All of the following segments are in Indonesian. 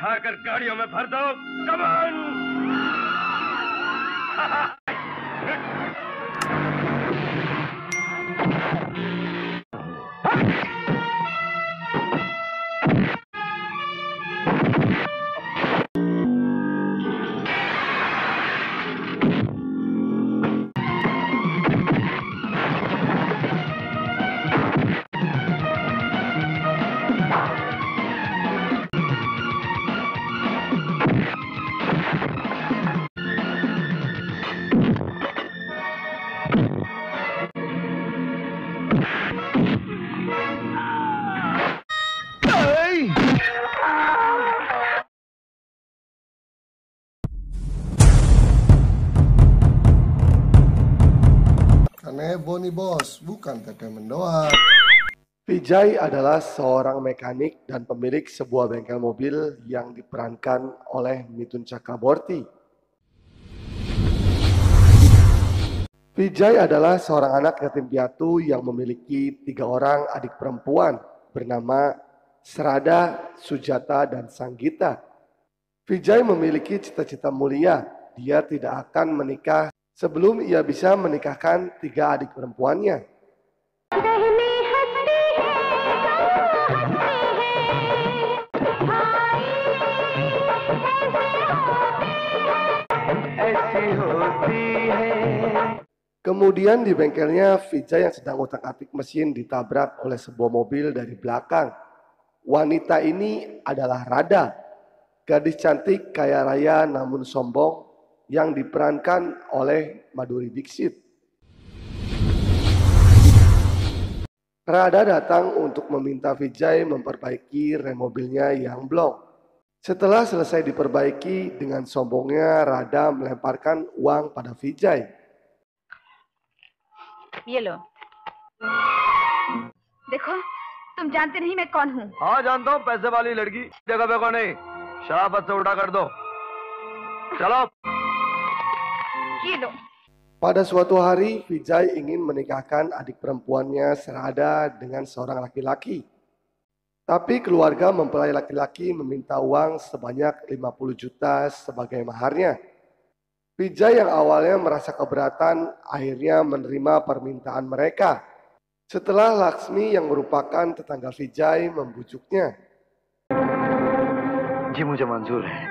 उठाकर गाड़ियों में भर दो। Come on. Karena heboh nih bos, bukan entertainment doang. Vijay adalah seorang mekanik dan pemilik sebuah bengkel mobil yang diperankan oleh Mithun Chakraborty. Vijay adalah seorang anak yatim piatu yang memiliki 3 orang adik perempuan bernama Srada, Sujata, dan Sanggita. Vijay memiliki cita-cita mulia. Dia tidak akan menikah sebelum ia bisa menikahkan 3 adik perempuannya. Kemudian di bengkelnya, Vijay yang sedang utak-atik mesin ditabrak oleh sebuah mobil dari belakang. Wanita ini adalah Radha, gadis cantik kaya raya namun sombong yang diperankan oleh Madhuri Dixit. Radha datang untuk meminta Vijay memperbaiki rem mobilnya yang blong. Setelah selesai diperbaiki, dengan sombongnya Radha melemparkan uang pada Vijay. ये लो। देखो, तुम जानते नहीं मैं कौन हूँ। हाँ जानता हूँ, पैसे वाली लड़की। जगह पे कौन है? शराफत से उठा कर दो। चलो। ये लो। Pada suatu hari, Vijay ingin menikahkan adik perempuannya Srada dengan seorang laki-laki. Tapi keluarga mempelai laki-laki meminta uang sebanyak 50 juta sebagai maharnya. Vijay yang awalnya merasa keberatan akhirnya menerima permintaan mereka. Setelah Laksmi yang merupakan tetangga Vijay membujuknya. जी मुझे मंजूर है।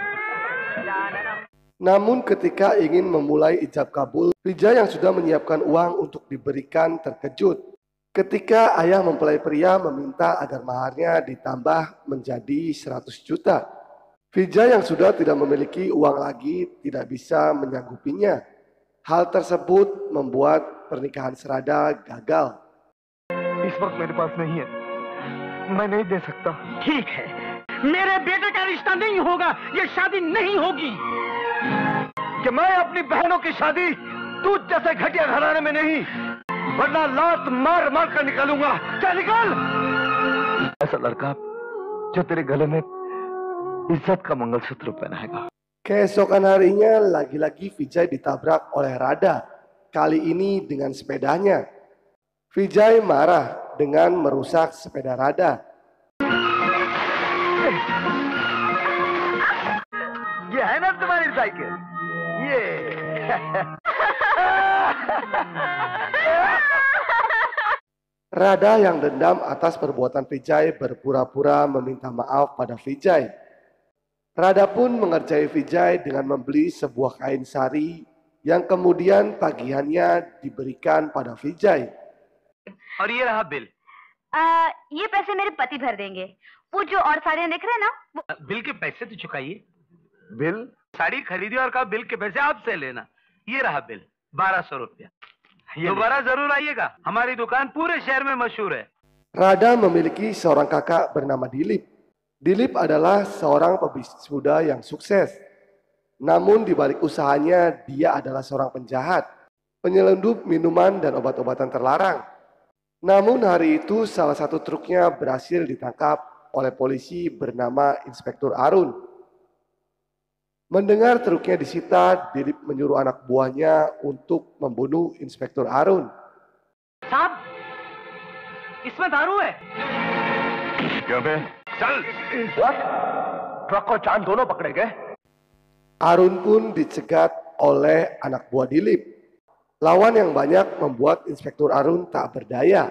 Namun ketika ingin memulai ijab kabul, Vijay yang sudah menyiapkan uang untuk diberikan terkejut. Ketika ayah mempelai pria meminta agar maharnya ditambah menjadi 100 juta. Vijay yang sudah tidak memiliki uang lagi tidak bisa menyanggupinya. Hal tersebut membuat pernikahan Srada gagal. इस वक्त मेरे पास नहीं है, मैं नहीं दे सकता। ठीक है, मेरे बेटे का रिश्ता नहीं होगा, ये शादी नहीं होगी। कि मैं अपनी बहनों की शादी तू जैसे घटिया घराने में नहीं, वरना लात मार मार कर निकालूंगा। चल निकल। ऐसा लड़का जो तेरे गले में इज्जत का मंगलसूत्र पहनाएगा। Keesokan harinya lagi-lagi Vijay ditabrak oleh Radha. Kali ini dengan sepedanya. Vijay marah dengan merusak sepeda Radha. ये है ना तुम्हारी साइकिल? ये Radha yang dendam atas perbuatan Vijay berpura-pura meminta maaf pada Vijay. Radha pun mengerjai Vijay dengan membeli sebuah kain sari yang kemudian tagihannya diberikan pada Vijay. और ये रहा बिल। ये पैसे मेरे पति भर देंगे। वो जो और साड़ियाँ दिख रहे हैं ना, वो बिल के पैसे तो चुकाइए। बिल? साड़ी खरीदी और कहा बिल के पैसे आपसे लेना। ये रहा बिल, 1200 रुपया। दोबारा जरूर आइएगा, हमारी दुकान पूरे शहर में मशहूर है। Radha memiliki seorang kakak bernama Dilip. Dilip adalah seorang pebisnis muda yang sukses. Namun di balik usahanya, dia adalah seorang penjahat, penyelundup minuman dan obat-obatan terlarang. Namun hari itu salah satu truknya berhasil ditangkap oleh polisi bernama Inspektur Arun. Mendengar truknya disita, Dilip menyuruh anak buahnya untuk membunuh Inspektur Arun. साहब, इसमें दारू है। क्यों बे? चल। What? Truck और चांद दोनों पकड़े गए। Arun pun dicegat oleh anak buah Dilip. Lawan yang banyak membuat Inspektur Arun tak berdaya.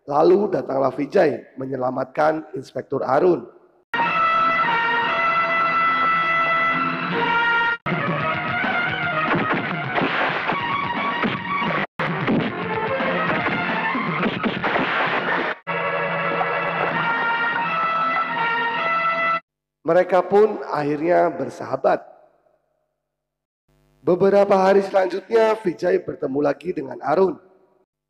Lalu datanglah Vijay menyelamatkan Inspektur Arun. Mereka pun akhirnya bersahabat. Beberapa hari selanjutnya, Vijay bertemu lagi dengan Arun.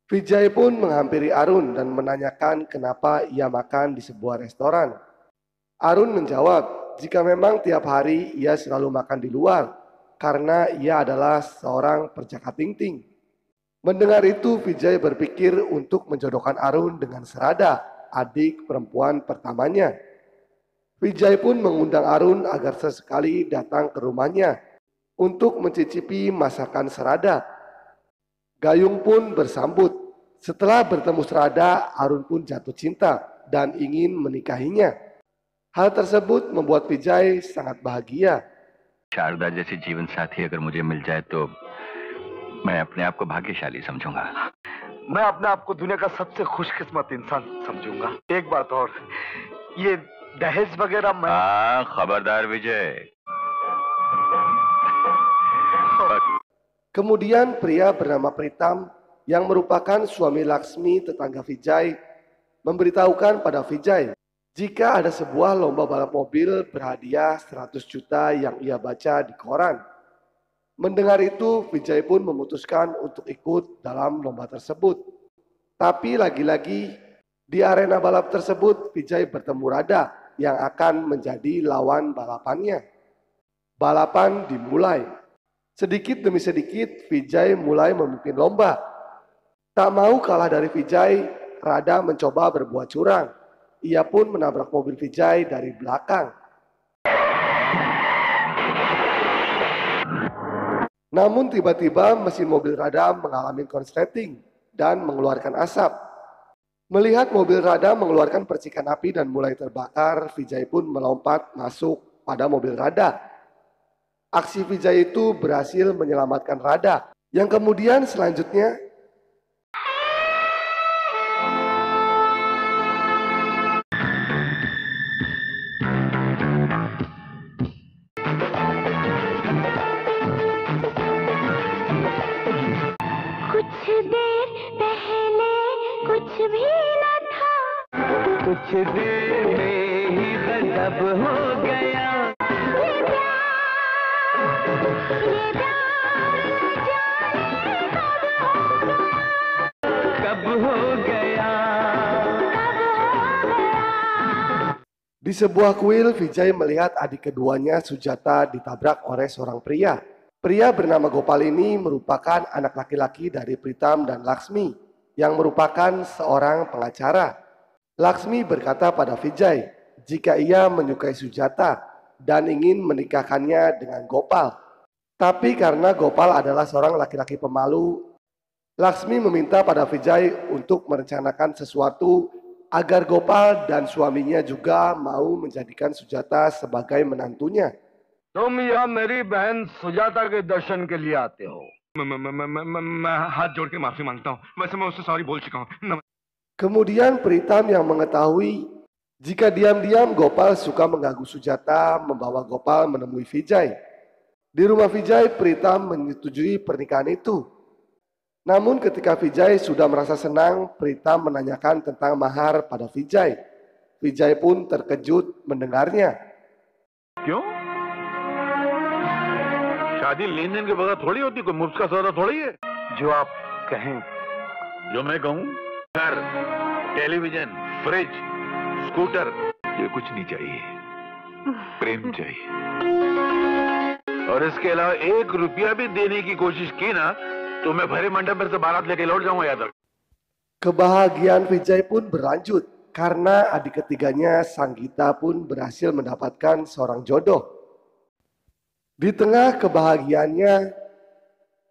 Vijay pun menghampiri Arun dan menanyakan kenapa ia makan di sebuah restoran. Arun menjawab, jika memang tiap hari ia selalu makan di luar, karena ia adalah seorang perjaka ting-ting. Mendengar itu, Vijay berpikir untuk menjodohkan Arun dengan Serada, adik perempuan pertamanya. Vijay pun mengundang Arun agar sesekali datang ke rumahnya untuk mencicipi masakan Serada. Gayung pun bersambut. Setelah bertemu Serada, Arun pun jatuh cinta dan ingin menikahinya. Hal tersebut membuat Vijay sangat bahagia. Sharda जैसी जीवन साथी अगर मुझे मिल जाए तो मैं अपने आप को भाग्यशाली समझूंगा। मैं अपने आप को दुनिया का सबसे खुशकिस्मत इंसान समझूंगा। एक बात और, ये दहेज वगैरह मैं... खबरदार विजय। Kemudian pria bernama Pritam yang merupakan suami Laksmi tetangga Vijay memberitahukan pada Vijay jika ada sebuah lomba balap mobil berhadiah 100 juta yang ia baca di koran. Mendengar itu, Vijay pun memutuskan untuk ikut dalam lomba tersebut. Tapi lagi-lagi di arena balap tersebut, Vijay bertemu Radha yang akan menjadi lawan balapannya. Balapan dimulai. Sedikit demi sedikit, Vijay mulai memimpin lomba. Tak mau kalah dari Vijay, Radha mencoba berbuat curang. Ia pun menabrak mobil Vijay dari belakang. Namun tiba-tiba mesin mobil Radha mengalami konsleting dan mengeluarkan asap. Melihat mobil Radha mengeluarkan percikan api dan mulai terbakar, Vijay pun melompat masuk pada mobil Radha. Aksi Vijay itu berhasil menyelamatkan Radha, yang kemudian selanjutnya कुछ देर में ही गजब हो गया। कब हो गया। Di sebuah kuil, Vijay melihat adik keduanya Sujata ditabrak oleh seorang pria. Pria bernama Gopal ini merupakan anak laki-laki dari Pritam dan Laksmi, yang merupakan seorang pengacara. Laksmi berkata pada Vijay jika ia menyukai Sujata dan ingin menikahkannya dengan Gopal. Tapi karena Gopal adalah seorang laki-laki pemalu, Laksmi meminta pada Vijay untuk merencanakan sesuatu agar Gopal dan suaminya juga mau menjadikan Sujata sebagai menantunya. तुम यहाँ मेरी बहन सुजाता के दर्शन के लिए आते हो। मैं हाथ जोड़ के माफी मांगता हूँ। वैसे मैं उससे सॉरी बोल चुका हूँ। Kemudian Pritam yang mengetahui jika diam-diam Gopal suka mengganggu Sujata membawa Gopal menemui Vijay. Di rumah Vijay, Pritam menyetujui pernikahan itu. Namun ketika Vijay sudah merasa senang, Pritam menanyakan tentang mahar pada Vijay. Vijay pun terkejut mendengarnya. क्यों? शादी लेन-देन के बगैर थोड़ी होती, कोई मुफ्त का सौदा थोड़ी है। जो आप कहें। जो मैं कहूँ। घर, टेलीविजन, फ्रिज, स्कूटर, ये कुछ नहीं चाहिए। प्रेम चाहिए। और इसके अलावा 1 रुपया भी देने की कोशिश की ना, तो मैं भरे मंडप में से बारात लेके लौट जाऊंगा याद रख। Kebahagiaan Vijay pun berlanjut karena adik ketiganya Sanggita pun berhasil mendapatkan seorang jodoh. Di tengah kebahagiaannya,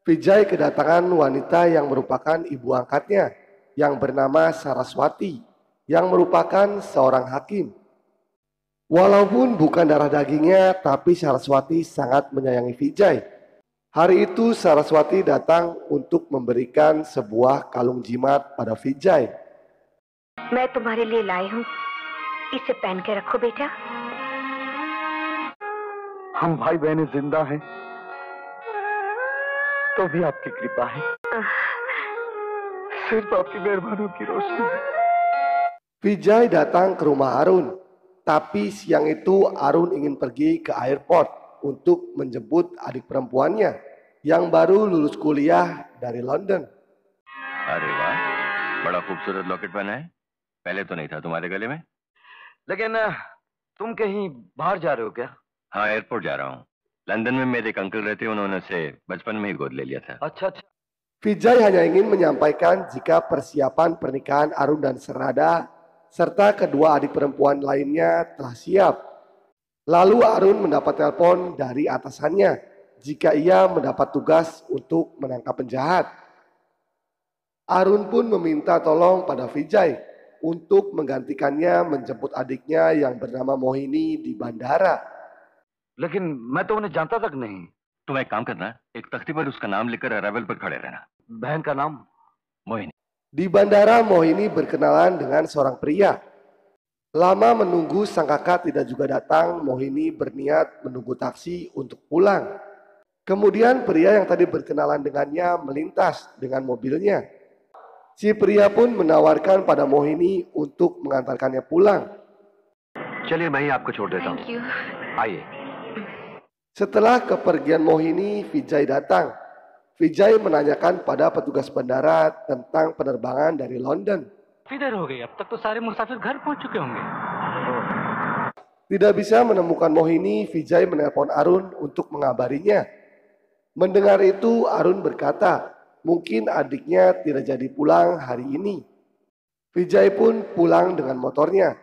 Vijay kedatangan wanita yang merupakan ibu angkatnya yang bernama Saraswati yang merupakan seorang hakim. Walaupun bukan darah dagingnya, tapi Saraswati sangat menyayangi Vijay. Hari itu Saraswati datang untuk memberikan sebuah kalung jimat pada Vijay. मैं तुम्हारे लिए लाई हूँ, इसे पहन के रखो बेटा। हम भाई बहनें जिंदा हैं तो भी आपकी कृपा है, सिर्फ आपकी मेहरबानी की रोशनी है। Vijay datang ke rumah Arun, tapi siang itu Arun ingin pergi ke airport untuk menjemput adik perempuannya yang baru lulus kuliah dari London. अरे वाह, बड़ा खूबसूरत लॉकेट पहना है। पहले तो नहीं था तुम्हारे गले में। लेकिन तुम कहीं बाहर जा रहे हो क्या? हाँ, एयरपोर्ट जा रहा हूँ। लंदन में मेरे एक अंकल रहते, उन्होंने उसे बचपन में ही गोद ले लिया था। अच्छा अच्छा। Vijay hanya ingin menyampaikan jika persiapan pernikahan Arun dan Serada serta kedua adik perempuan lainnya telah siap. Lalu Arun mendapat telepon dari atasannya jika ia mendapat tugas untuk menangkap penjahat. Arun pun meminta tolong pada Vijay untuk menggantikannya menjemput adiknya yang bernama Mohini di bandara. लेकिन मैं तो उन्हें जानता तक नहीं। तुम एक काम करना, एक तख्ती पर उसका नाम लिखकर अराइवल पर खड़े रहना। बहन का नाम? Mohini. Di bandara, Mohini berkenalan dengan seorang pria. Lama menunggu sang kakak tidak juga datang, Mohini berniat menunggu taksi untuk pulang. Kemudian pria yang tadi berkenalan dengannya melintas dengan mobilnya. Si pria pun menawarkan pada Mohini untuk mengantarkannya pulang. चलिए मैं ही आपको छोड़ देता हूँ। Thank you. आइए। Setelah kepergian Mohini, Vijay datang. Vijay menanyakan pada petugas bandara tentang penerbangan dari London. किधर हो गई? अब तक तो सारे मुसाफिर घर पहुंच चुके होंगे। Tidak bisa menemukan Mohini, Vijay menelpon Arun untuk mengabarinya. Mendengar itu, Arun berkata, mungkin adiknya tidak jadi pulang hari ini. Vijay pun pulang dengan motornya.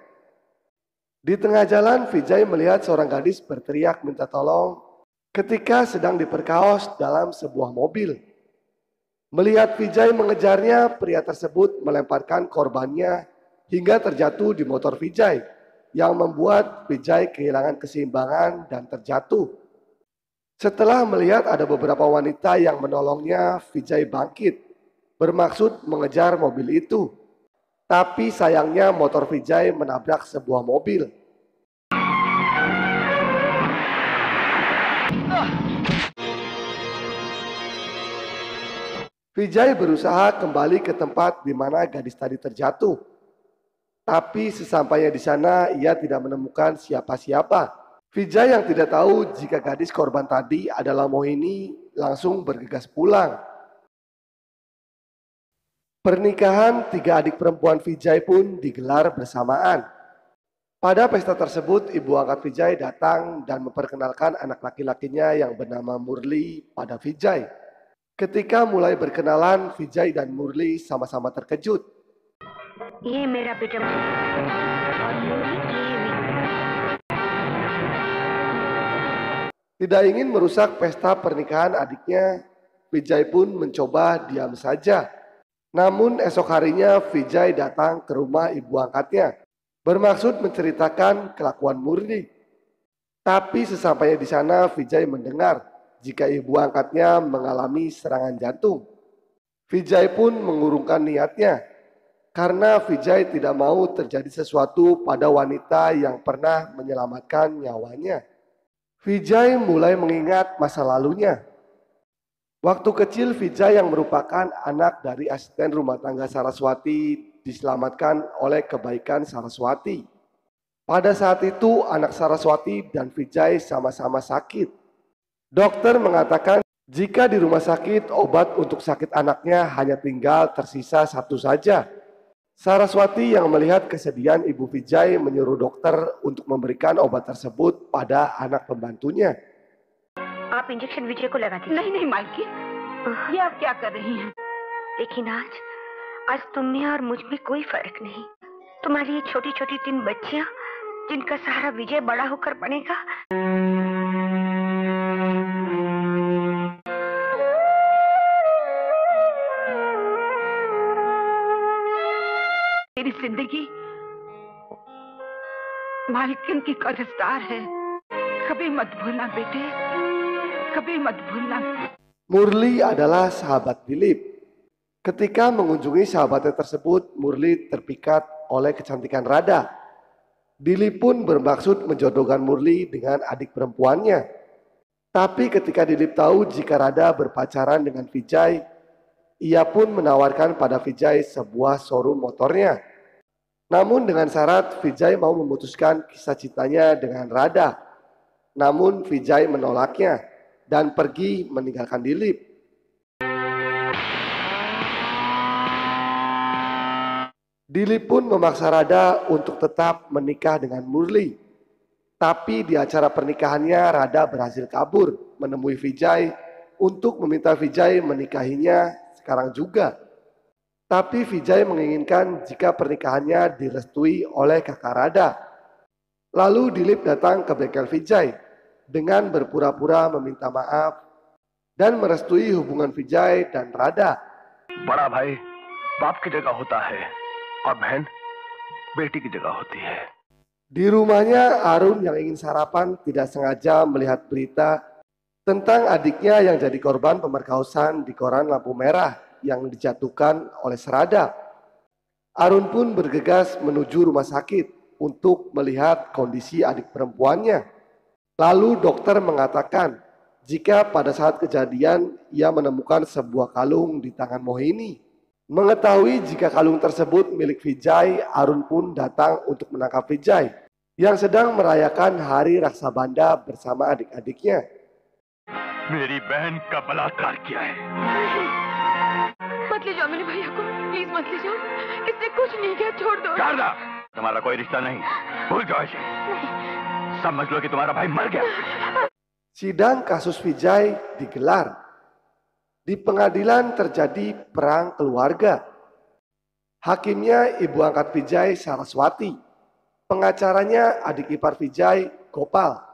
Di tengah jalan, Vijay melihat seorang gadis berteriak minta tolong ketika sedang diperkaos dalam sebuah mobil. Melihat Vijay mengejarnya, pria tersebut melemparkan korbannya hingga terjatuh di motor Vijay, yang membuat Vijay kehilangan keseimbangan dan terjatuh. Setelah melihat ada beberapa wanita yang menolongnya, Vijay bangkit, bermaksud mengejar mobil itu. Tapi sayangnya motor Vijay menabrak sebuah mobil. Vijay berusaha kembali ke tempat di mana gadis tadi terjatuh. Tapi sesampainya di sana ia tidak menemukan siapa-siapa. Vijay yang tidak tahu jika gadis korban tadi adalah Mohini langsung bergegas pulang. Pernikahan tiga adik perempuan Vijay pun digelar bersamaan. Pada pesta tersebut, ibu angkat Vijay datang dan memperkenalkan anak laki-lakinya yang bernama Murli pada Vijay. Ketika mulai berkenalan, Vijay dan Murli sama-sama terkejut. ये मेरा बेटा Tidak ingin merusak pesta pernikahan adiknya, Vijay pun mencoba diam saja. Namun esok harinya Vijay datang ke rumah ibu angkatnya, bermaksud menceritakan kelakuan Murli. Tapi sesampainya di sana Vijay mendengar jika ibu angkatnya mengalami serangan jantung. Vijay pun mengurungkan niatnya, karena Vijay tidak mau terjadi sesuatu pada wanita yang pernah menyelamatkan nyawanya. Vijay mulai mengingat masa lalunya. Waktu kecil Vijay yang merupakan anak dari asisten rumah tangga Saraswati diselamatkan oleh kebaikan Saraswati. Pada saat itu anak Saraswati dan Vijay sama-sama sakit. Dokter mengatakan jika di rumah sakit obat untuk sakit anaknya hanya tinggal tersisa satu saja. Saraswati yang melihat kesedihan ibu Vijay menyuruh dokter untuk memberikan obat tersebut pada anak pembantunya. आप इंजेक्शन विजय को लगा दीजिए। नहीं नहीं मालकिन, ये आप क्या कर रही हैं? लेकिन आज तुम में और मुझ में कोई फर्क नहीं। तुम्हारी ये छोटी छोटी 3 बच्चियां जिनका सहारा विजय बड़ा होकर बनेगा। तेरी जिंदगी मालकिन की कर्जदार है। कभी मत भूलना बेटे, कभी मत भूलना। Murli adalah sahabat Dilip. Ketika mengunjungi sahabatnya tersebut, Murli terpikat oleh kecantikan Radha. Dilip pun bermaksud menjodohkan Murli dengan adik perempuannya. Tapi ketika Dilip tahu jika Radha berpacaran dengan Vijay, ia pun menawarkan pada Vijay sebuah showroom motornya. Namun dengan syarat Vijay mau memutuskan kisah cintanya dengan Radha. Namun Vijay menolaknya dan pergi meninggalkan Dilip. Dilip pun memaksa Radha untuk tetap menikah dengan Murli. Tapi di acara pernikahannya Radha berhasil kabur menemui Vijay untuk meminta Vijay menikahinya sekarang juga. Tapi Vijay menginginkan jika pernikahannya direstui oleh kakak Radha. Lalu Dilip datang ke bengkel Vijay dengan berpura-pura meminta maaf dan merestui hubungan Vijay dan Radha. बड़ा भाई बाप की जगह होता है और बहन बेटी की जगह होती है. Di rumahnya, Arun yang ingin sarapan tidak sengaja melihat berita tentang adiknya yang jadi korban pemerkosaan di koran lampu merah yang dijatuhkan oleh Serada. Arun pun bergegas menuju rumah sakit untuk melihat kondisi adik perempuannya. Lalu dokter mengatakan jika pada saat kejadian ia menemukan sebuah kalung di tangan Mohini. Mengetahui jika kalung tersebut milik Vijay, Arun pun datang untuk menangkap Vijay yang sedang merayakan Hari Raksa Banda bersama adik-adiknya. मेरी बहन का बलात्कार किया है. मत ले जाओ मेरे भैया को, प्लीज मत ले जाओ। इसने कुछ नहीं किया, छोड़ दो। शारदा, तुम्हारा कोई रिश्ता नहीं. भूल जाओ इसे. समझ लो कि तुम्हारा भाई मर गया. Sidang kasus Vijay digelar. Di pengadilan terjadi perang keluarga. Hakimnya ibu angkat Vijay, Saraswati. Pengacaranya adik ipar Vijay, Gopal.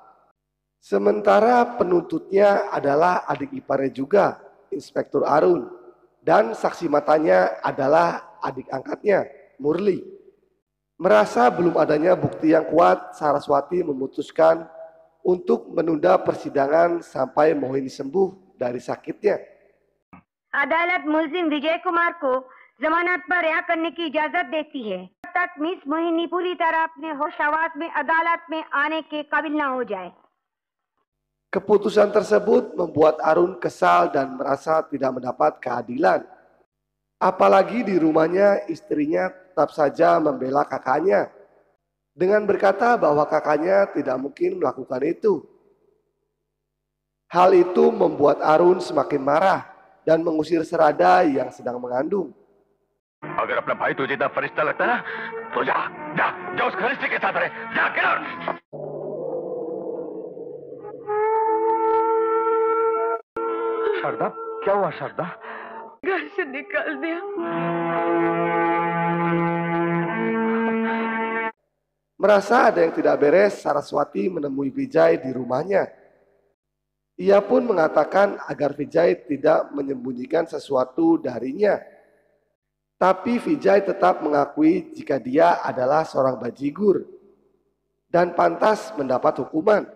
Sementara penuntutnya adalah adik iparnya juga, Inspektur Arun. Dan saksi matanya adalah adik angkatnya, Murli. Merasa belum adanya bukti yang kuat, Saraswati memutuskan untuk menunda persidangan sampai Mohini sembuh dari sakitnya. अदालत मुलजिम विजय कुमार को जमानत पर रिहा करने की इजाजत देती है जब तक मिस मोहिनी पूरी तरह अपने होश हवास में अदालत में आने के काबिल न हो जाए. Keputusan tersebut membuat Arun kesal dan merasa tidak mendapat keadilan. Apalagi di rumahnya istrinya tetap saja membela kakaknya dengan berkata bahwa kakaknya tidak mungkin melakukan itu. Hal itu membuat Arun semakin marah dan mengusir Serada yang sedang mengandung. अगर अपना भाई तुझे इतना फरिश्ता लगता है ना, तो जा जा जा उस फरिश्ते के साथ रहे. जा get out. शारदा, क्या हुआ शारदा? घर से निकाल दिया। Merasa ada yang tidak beres, Saraswati menemui Vijay di rumahnya. Ia pun mengatakan agar Vijay tidak menyembunyikan sesuatu darinya. Tapi Vijay tetap mengakui jika dia adalah seorang bajigur dan pantas mendapat hukuman.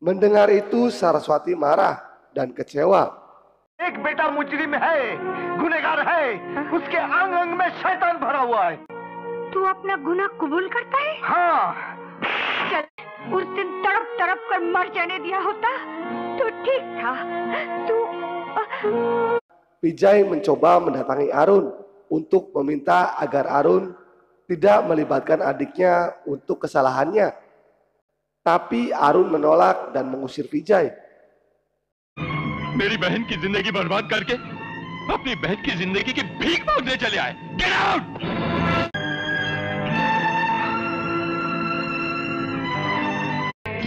Mendengar itu Saraswati marah dan kecewa. एक बेटा मुजरिम है, गुनहगार है, उसके अंग अंग में शैतान भरा हुआ है. तू अपना गुनाह कबूल करता है? हाँ. चल, उस दिन तड़प तड़प कर मर जाने दिया होता तो ठीक था. तू Vijay mencoba mendatangi Arun untuk meminta agar Arun tidak melibatkan adiknya untuk kesalahannya. Tapi Arun menolak dan mengusir Vijay. मेरी बहन की जिंदगी बर्बाद करके अपनी बहन की जिंदगी की भीख मांगने चले आए. Get out!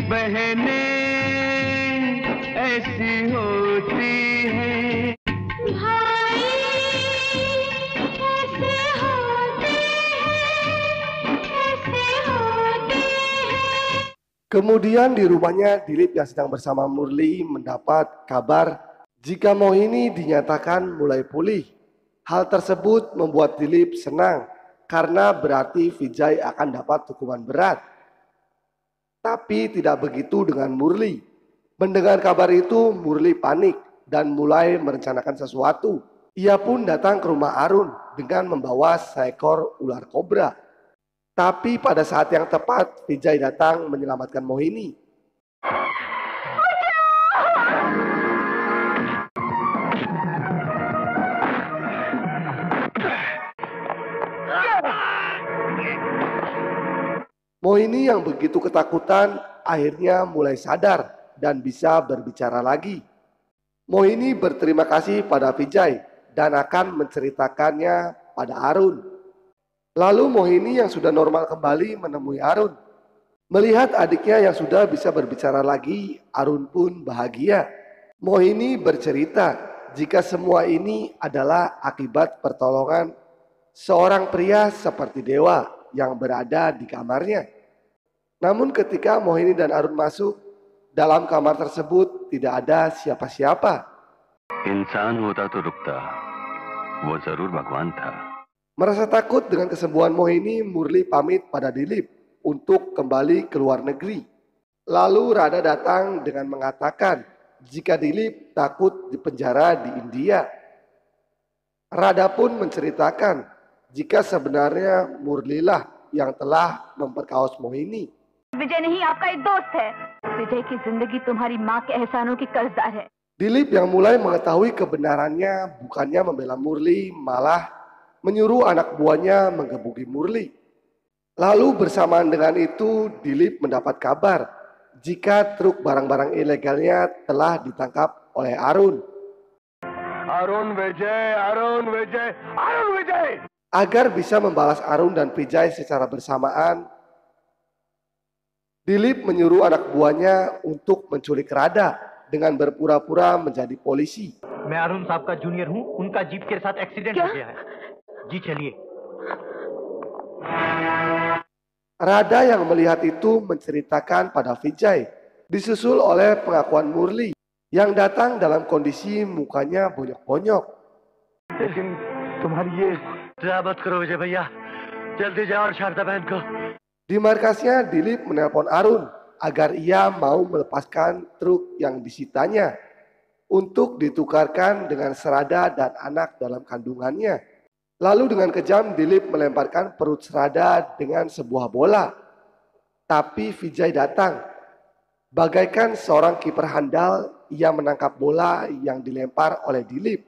बहनें ऐसी होती हैं. भाई ऐसे होते हैं, ऐसे होते हैं. Kemudian di rumahnya Dilip yang sedang bersama Murli mendapat kabar jika Mohini dinyatakan mulai pulih. Hal tersebut membuat Dilip senang karena berarti Vijay akan dapat hukuman berat. Tapi tidak begitu dengan Murli. Mendengar kabar itu, Murli panik dan mulai merencanakan sesuatu. Ia pun datang ke rumah Arun dengan membawa seekor ular kobra. Tapi pada saat yang tepat, Vijay datang menyelamatkan Mohini. Mohini yang begitu ketakutan akhirnya mulai sadar dan bisa berbicara lagi. Mohini berterima kasih pada Vijay dan akan menceritakannya pada Arun. Lalu Mohini yang sudah normal kembali menemui Arun. Melihat adiknya yang sudah bisa berbicara lagi, Arun pun bahagia. Mohini bercerita jika semua ini adalah akibat pertolongan seorang pria seperti dewa yang berada di kamarnya. Namun ketika Mohini dan Arun masuk, dalam kamar tersebut tidak ada siapa-siapa. इंसान होता तो रुकता, वो जरूर भगवान था. Merasa takut dengan kesembuhan Mohini, Murli pamit pada Dilip untuk kembali ke luar negeri. Lalu Radha datang dengan mengatakan jika Dilip takut dipenjara di India. Radha pun menceritakan jika sebenarnya Murlilah yang telah memperkaos Mohini. विजय नहीं, आपका एक दोस्त है। विजय की जिंदगी तुम्हारी माँ के एहसानों की कर्जदार है। Dilip yang mulai mengetahui kebenarannya bukannya membela Murli, malah menyuruh anak buahnya menggebuki Murli. Lalu bersamaan dengan itu, Dilip mendapat kabar jika truk barang-barang ilegalnya telah ditangkap oleh Arun. Arun Vijay, Arun Vijay, Arun Vijay. Agar bisa membalas Arun dan Vijay secara bersamaan, Dilip menyuruh anak buahnya untuk menculik Radha dengan berpura-pura menjadi polisi. मैं अरुण साहब का जूनियर हूँ, उनका जीप के साथ एक्सीडेंट हो गया है। जी चलिए। Radha yang melihat itu menceritakan pada Vijay, disusul oleh pengakuan Murli yang datang dalam kondisi mukanya bonyok-bonyok. लेकिन तुम्हारी ये मत करो विजय भैया, जल्दी जाओ और शारदा बहन को। Di markasnya, Dilip menelpon Arun agar ia mau melepaskan truk yang disitanya untuk ditukarkan dengan Serada dan anak dalam kandungannya. Lalu dengan kejam Dilip melemparkan perut Serada dengan sebuah bola. Tapi Vijay datang. Bagaikan seorang kiper handal, ia menangkap bola yang dilempar oleh Dilip.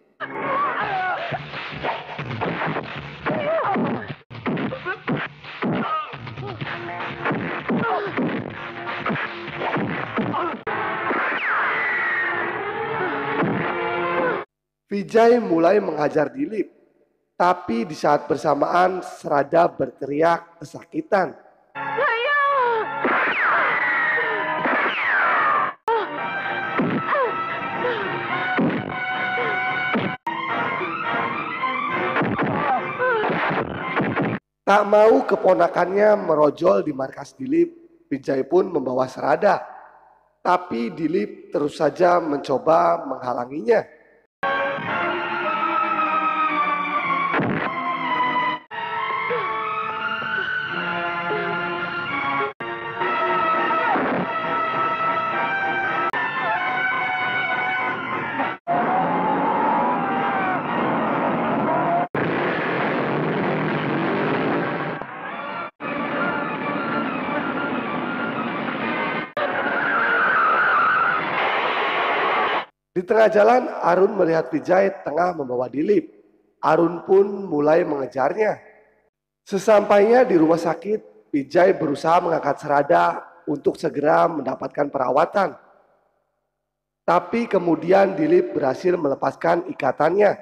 Vijay mulai menghajar Dilip, tapi di saat bersamaan Serada berteriak kesakitan. Tak mau keponakannya merojol di markas Dilip, Vijay pun membawa Serada. Tapi Dilip terus saja mencoba menghalanginya. Di tengah jalan, Arun melihat Vijay tengah membawa Dilip. Arun pun mulai mengejarnya. Sesampainya di rumah sakit, Vijay berusaha mengangkat Serada untuk segera mendapatkan perawatan. Tapi kemudian Dilip berhasil melepaskan ikatannya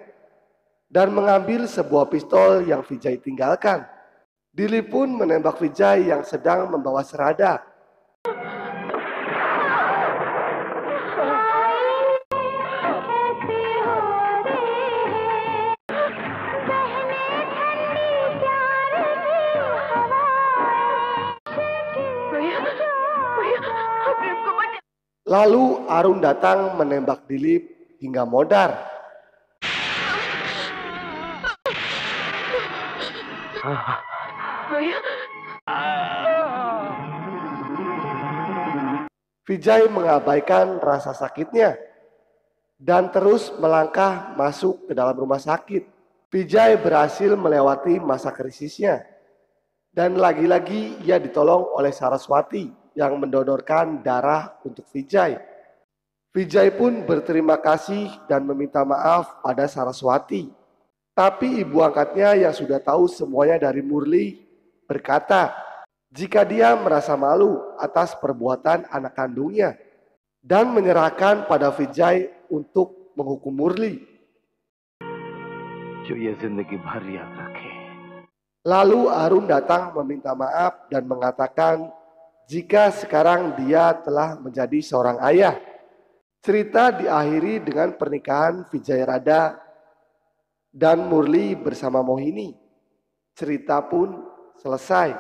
dan mengambil sebuah pistol yang Vijay tinggalkan. Dilip pun menembak Vijay yang sedang membawa Serada. Lalu Arun datang menembak Dilip hingga modar. Ayah. Vijay mengabaikan rasa sakitnya dan terus melangkah masuk ke dalam rumah sakit. Vijay berhasil melewati masa krisisnya dan lagi-lagi ia ditolong oleh Saraswati yang mendonorkan darah untuk Vijay. Vijay pun berterima kasih dan meminta maaf pada Saraswati. Tapi ibu angkatnya yang sudah tahu semuanya dari Murli berkata, jika dia merasa malu atas perbuatan anak kandungnya dan menyerahkan pada Vijay untuk menghukum Murli. Lalu Arun datang meminta maaf dan mengatakan jika sekarang dia telah menjadi seorang ayah. Cerita diakhiri dengan pernikahan Vijay Radha dan Murli bersama Mohini. Cerita pun selesai.